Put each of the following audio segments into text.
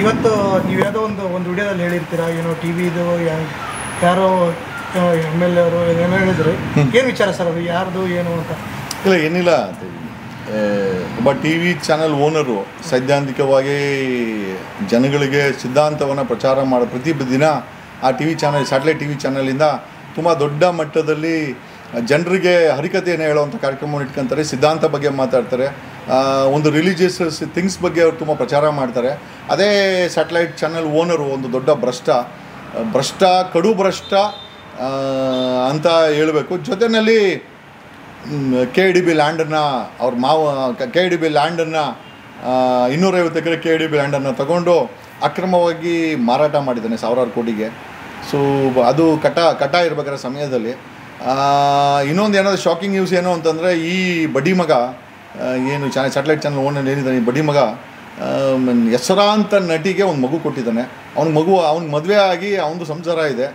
ಇವತ್ತು ನೀವು ಯಾವುದೋ ಒಂದು ವಿಡಿಯೋದಲ್ಲಿ ಹೇಳಿರ್ತೀರಾ, ಏನೋ ಟಿ ವಿದು ಯಾರೋ ಎಮ್ ಎಲ್ ಎ ಅವರು ಏನೋ ಹೇಳಿದ್ರು, ಏನು ವಿಚಾರ ಸರ್ ಅದು, ಯಾರ್ದು ಏನು ಅಂತ? ಇಲ್ಲ, ಏನಿಲ್ಲ, ಒಬ್ಬ ಟಿ ವಿ ಚಾನಲ್ ಓನರು ಸೈದ್ಧಾಂತಿಕವಾಗಿ ಜನಗಳಿಗೆ ಸಿದ್ಧಾಂತವನ್ನು ಪ್ರಚಾರ ಮಾಡೋ ಪ್ರತಿ ದಿನ ಆ T V channel, satellite T V ಚಾನಲಿಂದ ತುಂಬ ದೊಡ್ಡ ಮಟ್ಟದಲ್ಲಿ ಜನರಿಗೆ ಹರಿಕತೆಯನ್ನು ಹೇಳುವಂಥ ಕಾರ್ಯಕ್ರಮವನ್ನು ಇಟ್ಕೊತಾರೆ, ಸಿದ್ಧಾಂತ ಬಗ್ಗೆ ಮಾತಾಡ್ತಾರೆ, ಒಂದು ರಿಲಿಜಿಯಸ್ ಥಿಂಗ್ಸ್ ಬಗ್ಗೆ ಅವರು ತುಂಬ ಪ್ರಚಾರ ಮಾಡ್ತಾರೆ. ಅದೇ ಸ್ಯಾಟಲೈಟ್ ಚಾನಲ್ ಓನರು ಒಂದು ದೊಡ್ಡ ಭ್ರಷ್ಟ ಕಡು ಭ್ರಷ್ಟ ಅಂತ ಹೇಳಬೇಕು. ಜೊತೆಯಲ್ಲಿ KIDB ಲ್ಯಾಂಡನ್ನು ಅವ್ರ KIDB ಲ್ಯಾಂಡನ್ನು 250 ಎಕರೆ KIDB ಲ್ಯಾಂಡನ್ನು ತಗೊಂಡು ಅಕ್ರಮವಾಗಿ ಮಾರಾಟ ಮಾಡಿದ್ದಾನೆ ಸಾವಿರಾರು ಕೋಟಿಗೆ. ಸೊ ಅದು ಕಟ ಇರಬೇಕಾದ ಸಮಯದಲ್ಲಿ ಇನ್ನೊಂದು ಏನಾದರೂ ಶಾಕಿಂಗ್ ನ್ಯೂಸ್ ಏನು ಅಂತಂದರೆ, ಈ ಬಡ್ಡಿ ಮಗ ಏನು ಸ್ಯಾಟಲೈಟ್ ಚಾನಲ್ ಓನರ್ ಏನಿದ್ದಾನೆ, ಈ ಬಡ್ಡಿ ಮಗ ಹೆಸರಾಂತ ನಟಿಗೆ ಒಂದು ಮಗು ಕೊಟ್ಟಿದ್ದಾನೆ. ಅವ್ನ ಮದುವೆ ಆಗಿ ಅವನದು ಸಂಸಾರ ಇದೆ,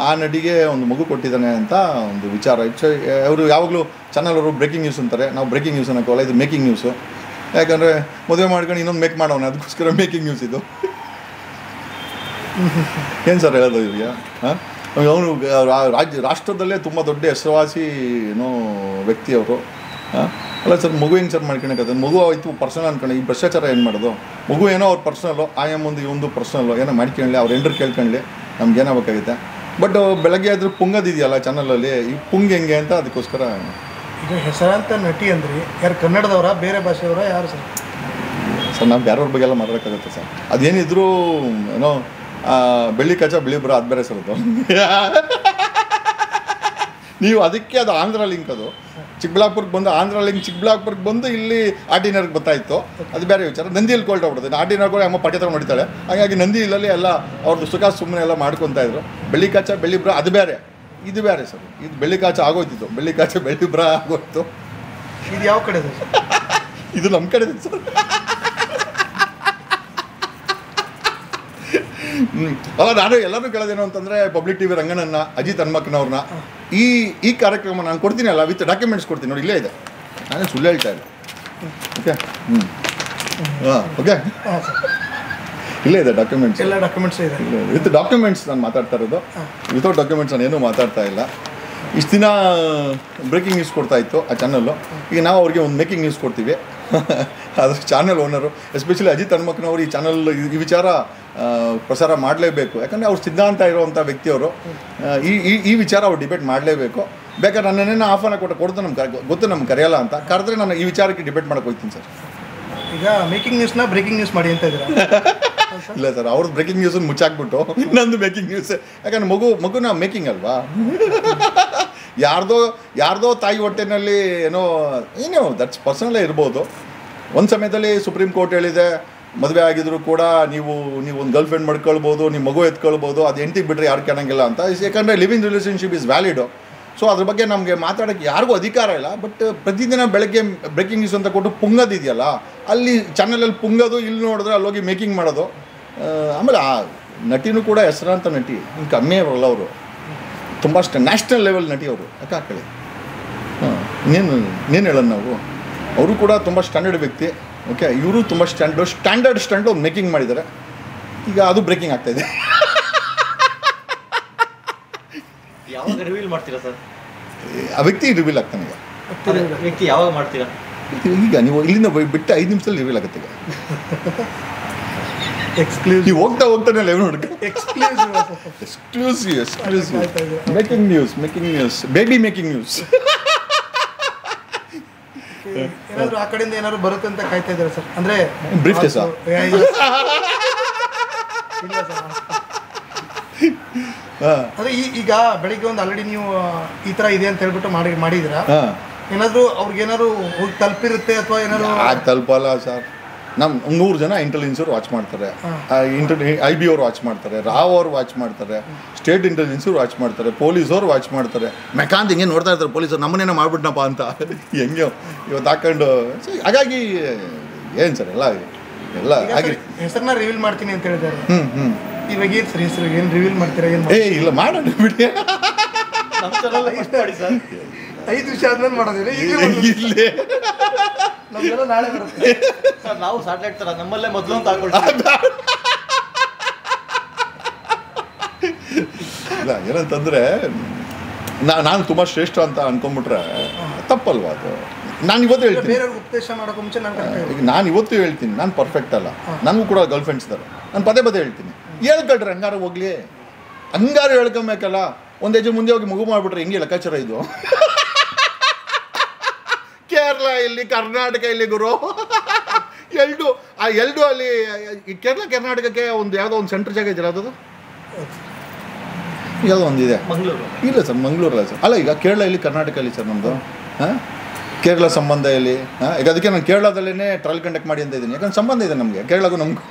ಆ ನಟಿಗೆ ಒಂದು ಮಗು ಕೊಟ್ಟಿದ್ದಾನೆ ಅಂತ ಒಂದು ವಿಚಾರ. ಅವರು ಯಾವಾಗಲೂ ಚಾನಲ್ ಅವರು ಬ್ರೇಕಿಂಗ್ ನ್ಯೂಸ್ ಅಂತಾರೆ, ನಾವು ಬ್ರೇಕಿಂಗ್ ನ್ಯೂಸ್ ಅನ್ನೋಕ್ಕಲ್ಲ, ಇದು ಮೇಕಿಂಗ್ ನ್ಯೂಸು. ಯಾಕಂದರೆ ಮದುವೆ ಮಾಡ್ಕೊಂಡು ಇನ್ನೊಂದು ಮೇಕ್ ಮಾಡೋಣ, ಅದಕ್ಕೋಸ್ಕರ ಮೇಕಿಂಗ್ ನ್ಯೂಸ್ ಇದು. ಏನು ಸರ್ ಹೇಳೋದು ಇದೆಯಾ? ಅವನು ರಾಷ್ಟ್ರದಲ್ಲೇ ತುಂಬ ದೊಡ್ಡ ಹೆಸರುವಾಸಿ ಏನೋ ವ್ಯಕ್ತಿ ಅವರು. ಅಲ್ಲ ಸರ್, ಮಗು ಹೆಂಗೆ ಸರ್ ಮಾಡ್ಕೊಳಕ್ಕೆ? ಮಗು ಆಯಿತು ಪರ್ಸನಲ್ ಅನ್ಕೊಂಡು ಈ ಭ್ರಷ್ಟಾಚಾರ ಏನು ಮಾಡೋದು? ಮಗು ಏನೋ ಅವ್ರ ಪರ್ಸನಲ್ಲು, ಆಯಮ್ಮಂದು ಇವೊಂದು ಪರ್ಸನಲ್ಲು, ಏನೋ ಮಾಡ್ಕೊಳ್ಳಿ, ಅವ್ರು ಎಂಡ್ರು ಕೇಳ್ಕೊಳ್ಳಿ, ನಮ್ಗೆ ಏನಾಗಬೇಕಾಗುತ್ತೆ. ಬಟ್ ಬೆಳಗ್ಗೆ ಆದರೂ ಪುಂಗದಿದೆಯಲ್ಲ ಚಾನಲಲ್ಲಿ, ಈ ಪುಂಗ್ ಹೆಂಗೆ ಅಂತ ಅದಕ್ಕೋಸ್ಕರ. ಈಗ ಹೆಸರಾಂತ ನಟಿ ಅಂದರೆ ಯಾರು, ಕನ್ನಡದವರ ಬೇರೆ ಭಾಷೆಯವರ ಯಾರು ಸರ್? ಸರ್ ನಾವು ಬೇರೆಯವ್ರ ಬಗ್ಗೆ ಎಲ್ಲ ಮಾತಾಡೋಕ್ಕಾಗುತ್ತೆ ಸರ್, ಅದೇನಿದ್ರು ಏನೋ ಬೆಳ್ಳಿ ಕಚ್ಚ ಬಿಳಿ ಬರ ಅದು ಬೇರೆ ಸರ್. ಅದು ನೀವು ಅದಕ್ಕೆ ಅದು ಆಂಧ್ರ ಲಿಂಕ್, ಅದು ಚಿಕ್ಕಬಳ್ಳಾಪುರಕ್ಕೆ ಬಂದು ಆಂಧ್ರ ಲಿಂಕ್ ಚಿಕ್ಕಬಳ್ಳಾಪುರಕ್ಕೆ ಬಂದು ಇಲ್ಲಿ ಆರ್ಟಿನರ್ಗೆ ಬರ್ತಾಯಿತ್ತು, ಅದು ಬೇರೆ ವಿಚಾರ. ನಂದಿಯಲ್ಲಿ ಕೊಲ್ಟೋಗ್ಬಿಡುತ್ತೆ, ಆರ್ಟಿನರ್ಗಳು ಅಮ್ಮ ಪಟ್ಯ ತಗೊಂಡು ಹೊಡಿತಾಳೆ, ಹಾಗಾಗಿ ನಂದಿ ಇಲ್ಲಲ್ಲಿ ಎಲ್ಲ ಅವ್ರದ್ದು ಸುಖ ಸುಮ್ಮನೆ ಎಲ್ಲ ಮಾಡ್ಕೊತಾಯಿದ್ರು. ಬೆಳ್ಳಿ ಕಾಚ ಬೆಳ್ಳಿ ಬ್ರ ಅದು ಬೇರೆ, ಇದು ಬೇರೆ ಸರ್. ಇದು ಬೆಳ್ಳಿ ಕಾಚ ಆಗೋಯ್ತಿತ್ತು, ಬೆಳ್ಳಿ ಕಾಚ ಬೆಳ್ಳಿ ಬ್ರ ಆಗೋಯ್ತು. ಇದು ಯಾವ ಕಡೆ ಇದು ನಮ್ಮ ಕಡೆ ಸರ್. ಅಲ್ಲ, ನಾನು ಎಲ್ಲರೂ ಕೇಳೋದೇನು ಅಂತಂದರೆ, ಪಬ್ಲಿಕ್ ಟಿ ವಿ ರಂಗನನ್ನ, ಅಜಿತ್ ಹನುಮಕ್ಕನವ್ರನ್ನ, ಈ ಕಾರ್ಯಕ್ರಮ ನಾನು ಕೊಡ್ತೀನಿ ಅಲ್ಲ, ವಿತ್ ಡಾಕ್ಯುಮೆಂಟ್ಸ್ ಕೊಡ್ತೀನಿ ನೋಡಿ, ಇಲ್ಲೇ ಇದೆ, ನಾನೇ ಸುಳ್ಳು ಹೇಳ್ತಾ ಇಲ್ಲ. ಓಕೆ, ಓಕೆ, ಇಲ್ಲೇ ಇದೆ ಡಾಕ್ಯುಮೆಂಟ್ಸ್, ಎಲ್ಲ ಡಾಕ್ಯುಮೆಂಟ್ಸ್ ಇದೆ. ವಿತ್ ಡಾಕ್ಯುಮೆಂಟ್ಸ್ ನಾನು ಮಾತಾಡ್ತಾ ಇರೋದು, ವಿತೌಟ್ ಡಾಕ್ಯುಮೆಂಟ್ಸ್ ನಾನು ಏನೂ ಮಾತಾಡ್ತಾ ಇಲ್ಲ. ಇಷ್ಟು ದಿನ ಬ್ರೇಕಿಂಗ್ ನ್ಯೂಸ್ ಕೊಡ್ತಾ ಇತ್ತು ಆ ಚಾನಲ್ಲು, ಈಗ ನಾವು ಅವ್ರಿಗೆ ಒಂದು ಮೇಕಿಂಗ್ ನ್ಯೂಸ್ ಕೊಡ್ತೀವಿ. ಅದ್ರ ಚಾನಲ್ ಓನರು ಎಸ್ಪೆಷಲಿ ಅಜಿತ್ ಹನುಮಕ್ಕನವರು ಈ ಚಾನಲ್ ಈ ವಿಚಾರ ಪ್ರಸಾರ ಮಾಡಲೇಬೇಕು, ಯಾಕಂದರೆ ಅವ್ರು ಸಿದ್ಧಾಂತ ಇರುವಂಥ ವ್ಯಕ್ತಿಯವರು. ಈ ವಿಚಾರ ಅವ್ರು ಡಿಬೇಟ್ ಮಾಡಲೇಬೇಕು. ಬೇಕಾದ್ರೆ ನನ್ನೇನೋ ಆಫನ್ನು ಕೊಡ್ತು, ಗೊತ್ತು ನಮ್ಗೆ ಕರೆಯಲ್ಲ ಅಂತ ಕರೆದ್ರೆ ನಾನು ಈ ವಿಚಾರಕ್ಕೆ ಡಿಬೇಟ್ ಮಾಡೋಕೆ ಹೋಗ್ತೀನಿ ಸರ್. ಈಗ ಮೇಕಿಂಗ್ ನ್ಯೂಸ್ನ ಬ್ರೇಕಿಂಗ್ ನ್ಯೂಸ್ ಮಾಡಿ ಅಂತ ಇದ್ದೀರಾ? ಇಲ್ಲ ಸರ್, ಅವ್ರದ್ದು ಬ್ರೇಕಿಂಗ್ ನ್ಯೂಸನ್ನು ಮುಚ್ಚಾಕ್ಬಿಟ್ಟು ನಂದು ಮೇಕಿಂಗ್ ನ್ಯೂಸ್, ಯಾಕಂದ್ರೆ ಮಗುನ ಮೇಕಿಂಗ್ ಅಲ್ವಾ. ಯಾರ್ದೋ ತಾಯಿ ಹೊಟ್ಟೆನಲ್ಲಿ ಏನೋ ದಟ್ಸ್ ಪರ್ಸನಲ್ಲೇ ಇರ್ಬೋದು. ಒಂದು ಸಮಯದಲ್ಲಿ ಸುಪ್ರೀಂ ಕೋರ್ಟ್ ಹೇಳಿದೆ, ಮದುವೆ ಆಗಿದ್ರು ಕೂಡ ನೀವು ಒಂದು ಗರ್ಲ್ ಫ್ರೆಂಡ್ ಮಾಡ್ಕೊಳ್ಬೋದು, ನಿಮ್ಮ ಮಗು ಎತ್ಕೊಳ್ಬೋದು, ಅದು ಎಂಟಿಗೆ ಬಿಟ್ಟರೆ ಯಾರು ಕಾಣಂಗಿಲ್ಲ ಅಂತ. ಯಾಕಂದರೆ ಲಿವಿಂಗ್ ರಿಲೇಷನ್ಶಿಪ್ ಇಸ್ ವ್ಯಾಲಿಡು. ಸೊ ಅದ್ರ ಬಗ್ಗೆ ನಮಗೆ ಮಾತಾಡೋಕ್ಕೆ ಯಾರಿಗೂ ಅಧಿಕಾರ ಇಲ್ಲ. ಬಟ್ ಪ್ರತಿದಿನ ಬೆಳಗ್ಗೆ ಬ್ರೇಕಿಂಗ್ ನ್ಯೂಸ್ ಅಂತ ಕೊಟ್ಟು ಪುಂಗೋದಿದೆಯಲ್ಲ, ಅಲ್ಲಿ ಚಾನಲಲ್ಲಿ ಪುಂಗೋದು, ಇಲ್ಲಿ ನೋಡಿದ್ರೆ ಅಲ್ಲೋಗಿ ಮೇಕಿಂಗ್ ಮಾಡೋದು. ಆಮೇಲೆ ಆ ನಟಿನೂ ಕೂಡ ಹೆಸರಾಂತ ನಟಿ, ಇನ್ನು ಕಮ್ಮಿ ಅವರಲ್ಲ ಅವರು, ತುಂಬ ನ್ಯಾಷನಲ್ ಲೆವೆಲ್ ನಟಿ ಅವರು. ಯಾಕೆ ಹಾಕಳಿ, ಇನ್ನೇನು ಹೇಳೋಣ ನಾವು. ಅವರು ಕೂಡ ತುಂಬ ಸ್ಟ್ಯಾಂಡರ್ಡ್ ವ್ಯಕ್ತಿ. ಓಕೆ, ಇವರು ತುಂಬ ಸ್ಟ್ಯಾಂಡರ್ಡ್ ಸ್ಟಂಟ್ ಒಂದು ಮೇಕಿಂಗ್ ಮಾಡಿದ್ದಾರೆ. ಈಗ ಅದು ಬ್ರೇಕಿಂಗ್ ಆಗ್ತಾಯಿದೆ. ಯಾವಾಗ ರಿವೀಲ್ ಮಾಡ್ತೀರಾ ಸರ್? ಆ ವ್ಯಕ್ತಿ ರಿವೀಲ್ ಆಗ್ತಾನೆ. ಈಗ ವ್ಯಕ್ತಿ ಯಾವಾಗ ಮಾಡ್ತೀರಾ? ಈಗ ನೀವು ಇಲ್ಲಿಂದ ಬಿಟ್ಟು 5 ನಿಮಿಷದಲ್ಲಿ ರಿವೀಲ್ ಆಗುತ್ತೆ. ಈಗ ಎಕ್ಸ್ಕ್ಲೂಸಿವ್, ನೀವು ಹೋಗ್ತಾನೆ ಲೈವ್ ನೋಡಿ. Exclusive making news baby making news. ಏನಾದ್ರು ಆ ಕಡೆಯಿಂದ ಏನಾದ್ರು ಬರುತ್ತೆ ಅಂತ ಕಾಯ್ತಾ ಇದ್ದಾರೆ ಸರ್? ಅಂದ್ರೆ ಬ್ರೀಫ್ ಕೇಸ ಅದೇ ಈಗ ಬೆಳಿಗ್ಗೆ ಒಂದು ಆಲ್ರೆಡಿ ನೀವು ಈ ತರ ಇದೆ ಅಂತ ಹೇಳ್ಬಿಟ್ಟು ಮಾಡಿದ್ದೀರಾ, ಏನಾದ್ರು ಅವ್ರಿಗೇನಾದ್ರು ಹೋಗಿ ತಲುಪಿರುತ್ತೆ ಅಥವಾ ಏನಾದ್ರು? ತಲುಪಲ್ಲ ಸರ್. ನಮ್ಮ 100 ಜನ ಇಂಟೆಲಿಜೆನ್ಸ್ ಅವ್ರು ವಾಚ್ ಮಾಡ್ತಾರೆ, IB ಅವ್ರು ವಾಚ್ ಮಾಡ್ತಾರೆ, ರಾವ್ ಅವರು ವಾಚ್ ಮಾಡ್ತಾರೆ, ಸ್ಟೇಟ್ ಇಂಟೆಲಿಜೆನ್ಸ್ ಅವ್ರು ವಾಚ್ ಮಾಡ್ತಾರೆ, ಪೊಲೀಸವ್ರು ವಾಚ್ ಮಾಡ್ತಾರೆ. ಮೆಕಾಂತ್ ಹಿಂಗೆ ನೋಡ್ತಾ ಇರ್ತಾರೆ ಪೊಲೀಸರು, ನಮ್ಮನ್ನೇನೋ ಮಾಡ್ಬಿಟ್ನಪ್ಪ ಅಂತ ಹೆಂಗೆ ಇವತ್ತು ಹಾಕೊಂಡು. ಹಾಗಾಗಿ ಏನು ಸರ್ ಎಲ್ಲ ಹಾಗೆ ಹೆಸರನ್ನ ರಿವೀಲ್ ಮಾಡ್ತೀನಿ ಅಂತ ಹೇಳಿದ್ದಾರೆ. ಇವಾಗ ಏನು ಸರ್ ಹೆಸರು ಏನು ರಿವೀಲ್ ಮಾಡ್ತೀರಾ? ಏನು ಇಲ್ಲ ಮಾಡೋಣ ಬಿಡಿ, 5 ನಿಮಿಷ ಆದ್ಮೇಲೆ ಮಾಡೋದಿಲ್ಲ, ಇಲ್ಲೇ ನಮ್ಗೆಲ್ಲ ನಾಳೆ ಬರುತ್ತೆ. ನಾವು ಸ್ಯಾಟಲೈಟ್ ತರ ನಮ್ಮಲ್ಲೇ ಮೊದಲು ಅಂತ ಹಾಕೊಳ್ತೀವಿ. ಏನಂತಂದರೆ ನಾನು ತುಂಬ ಶ್ರೇಷ್ಠ ಅಂತ ಅನ್ಕೊಂಬಿಟ್ರೆ ತಪ್ಪಲ್ವಾ ಅದು. ನಾನು ಇವತ್ತು ಹೇಳ್ತೀನಿ, ಬೇರೆಯವ್ರಿಗೆ ಉಪದೇಶ ಮಾಡೋಕೆ ಮುಂಚೆ ನಾನು ಈಗ ನಾನು ಇವತ್ತು ಹೇಳ್ತೀನಿ ನಾನು ಪರ್ಫೆಕ್ಟ್ ಅಲ್ಲ, ನನಗೂ ಕೂಡ ಗರ್ಲ್ ಫ್ರೆಂಡ್ಸ್ ಇದ್ದಾರೆ, ನಾನು ಪದೇ ಹೇಳ್ತೀನಿ ಹೇಳ್ಕೊಳ್ರಿ ಹಂಗಾರ ಹೋಗ್ಲಿ, ಹಂಗಾರು ಹೇಳ್ಕೊಬೇಕಲ್ಲ. ಒಂದು ಹೆಜ್ಜೆ ಮುಂದೆ ಹೋಗಿ ಮಗು ಮಾಡಿಬಿಟ್ರೆ ಹೆಂಗೆ ಲೆಕ್ಕಾಚಾರ ಇದು? ಕೇರಳ ಇಲ್ಲಿ, ಕರ್ನಾಟಕ ಇಲ್ಲಿ ಗುರು. ಎರಡು ಅಲ್ಲಿ ಕೇರಳ ಕರ್ನಾಟಕಕ್ಕೆ ಒಂದು ಯಾವುದೋ ಒಂದು ಸೆಂಟ್ರ್ ಜಾಗ ಇದೆಯಲ್ಲ, ಅದು ಯಾವುದೋ ಒಂದಿದೆ. ಮಂಗಳೂರು ಇಲ್ಲ ಸರ್, ಮಂಗಳೂರಲ್ಲ ಸರ್. ಅಲ್ಲ, ಈಗ ಕೇರಳ ಇಲ್ಲಿ, ಕರ್ನಾಟಕ ಇಲ್ಲಿ ಸರ್ ನಮ್ಮದು. ಹಾಂ, ಕೇರಳ ಸಂಬಂಧ ಇಲ್ಲಿ. ಈಗ ಅದಕ್ಕೆ ನಾನು ಕೇರಳದಲ್ಲೇ ಟ್ರಯಲ್ ಕಂಡಕ್ಟ್ ಮಾಡಿ ಅಂತ ಇದ್ದೀನಿ, ಯಾಕಂದ್ರೆ ಸಂಬಂಧ ಇದೆ ನಮಗೆ ಕೇರಳಗೂ ನಮಗೂ.